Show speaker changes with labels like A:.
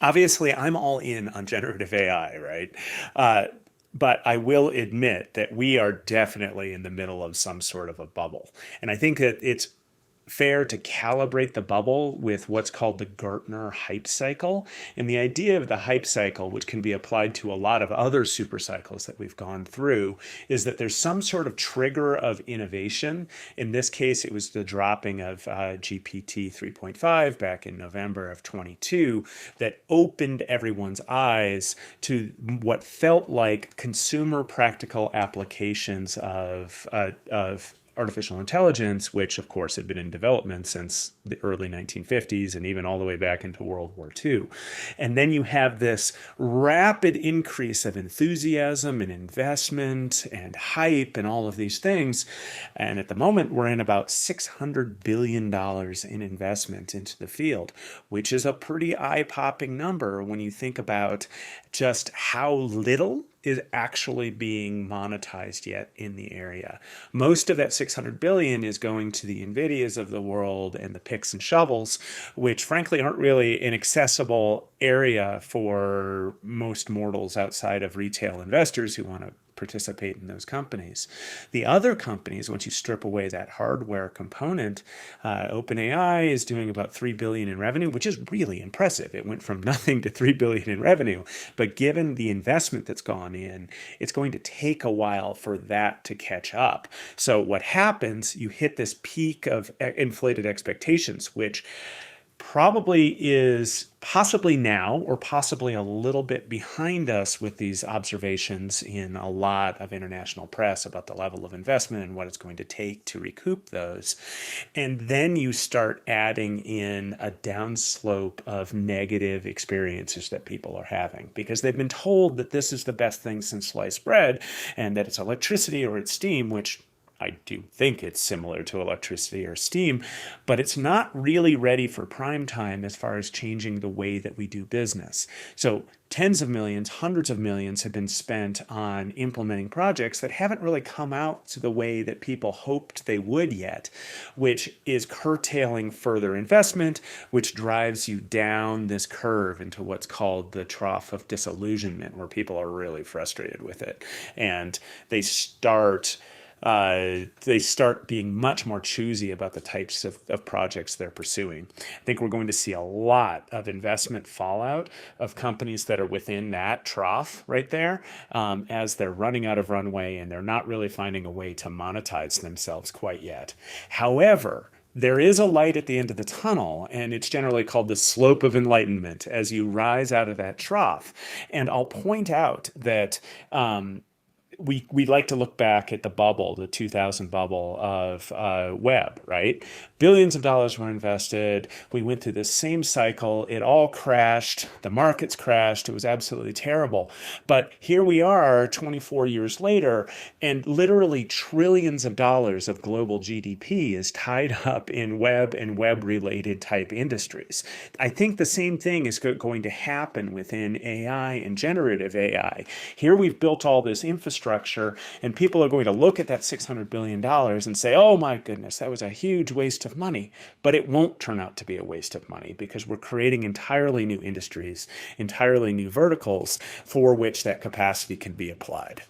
A: Obviously, I'm all in on generative AI, right? Uh, but I will admit that we are definitely in the middle of some sort of a bubble. And I think that it's fair to calibrate the bubble with what's called the Gartner hype cycle. And the idea of the hype cycle, which can be applied to a lot of other super cycles that we've gone through, is that there's some sort of trigger of innovation. In this case, it was the dropping of GPT 3.5 back in November of 22 that opened everyone's eyes to what felt like consumer practical applications of artificial intelligence, which of course had been in development since the early 1950s and even all the way back into World War II. And then you have this rapid increase of enthusiasm and investment and hype and all of these things. And at the moment, we're in about $600 billion in investment into the field, which is a pretty eye-popping number when you think about just how little is actually being monetized yet in the area. Most of that 600 billion is going to the NVIDIAs of the world and the picks and shovels, which frankly aren't really an accessible area for most mortals outside of retail investors who want to participate in those companies. The other companies, once you strip away that hardware component, OpenAI is doing about 3 billion in revenue, which is really impressive. It went from nothing to 3 billion in revenue. But given the investment that's gone in, it's going to take a while for that to catch up. So what happens, you hit this peak of inflated expectations, which probably is possibly now or possibly a little bit behind us with these observations in a lot of international press about the level of investment and what it's going to take to recoup those. And then you start adding in a downslope of negative experiences that people are having because they've been told that this is the best thing since sliced bread and that it's electricity or it's steam, which I do think it's similar to electricity or steam, but it's not really ready for prime time as far as changing the way that we do business. So tens of millions, hundreds of millions have been spent on implementing projects that haven't really come out to the way that people hoped they would yet, which is curtailing further investment, which drives you down this curve into what's called the trough of disillusionment, where people are really frustrated with it. And they start being much more choosy about the types of projects they're pursuing. I think we're going to see a lot of investment fallout of companies that are within that trough right there as they're running out of runway and they're not really finding a way to monetize themselves quite yet. However, there is a light at the end of the tunnel, and it's generally called the slope of enlightenment as you rise out of that trough. And I'll point out that we like to look back at the bubble, the 2000 bubble of web, right? Billions of dollars were invested. We went through this same cycle. It all crashed. The markets crashed. It was absolutely terrible. But here we are 24 years later, and literally trillions of dollars of global GDP is tied up in web and web-related type industries. I think the same thing is going to happen within AI and generative AI. Here we've built all this infrastructure, and people are going to look at that $600 billion and say, oh my goodness, that was a huge waste of money. But it won't turn out to be a waste of money because we're creating entirely new industries, entirely new verticals for which that capacity can be applied.